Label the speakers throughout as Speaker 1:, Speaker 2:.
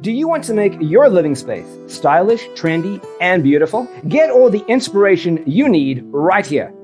Speaker 1: Do you want to make your living space stylish, trendy, and beautiful? Get all the inspiration you need right here.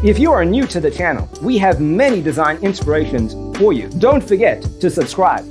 Speaker 1: If you are new to the channel, we have many design inspirations for you. Don't forget to subscribe.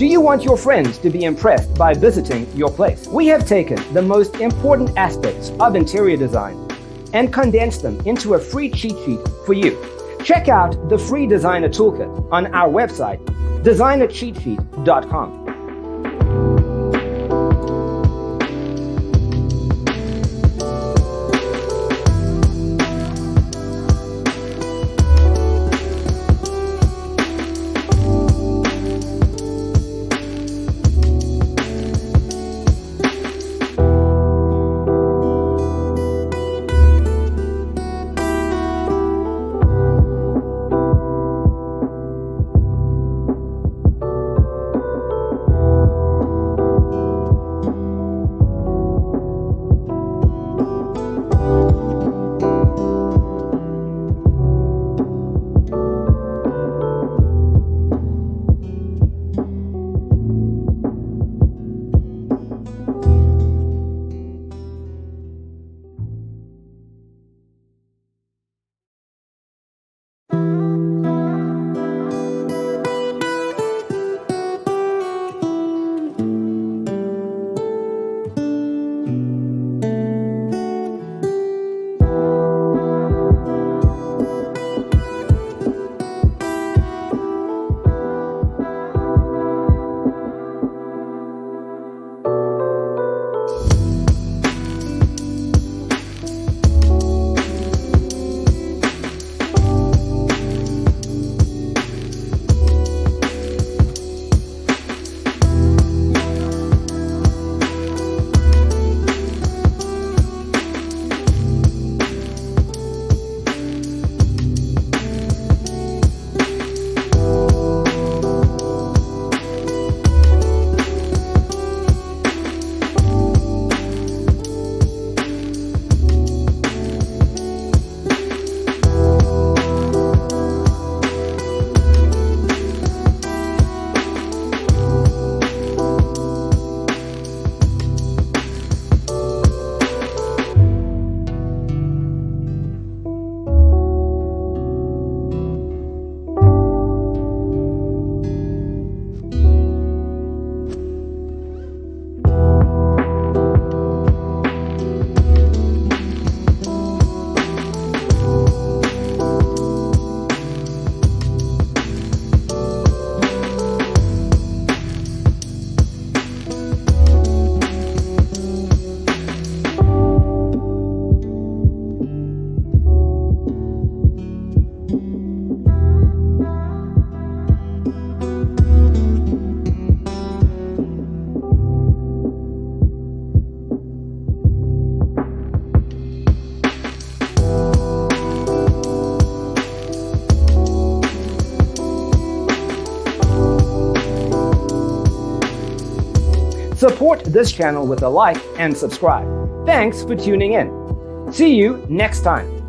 Speaker 1: Do you want your friends to be impressed by visiting your place? We have taken the most important aspects of interior design and condensed them into a free cheat sheet for you. Check out the free designer toolkit on our website, designercheatsheet.com. Support this channel with a like and subscribe. Thanks for tuning in. See you next time.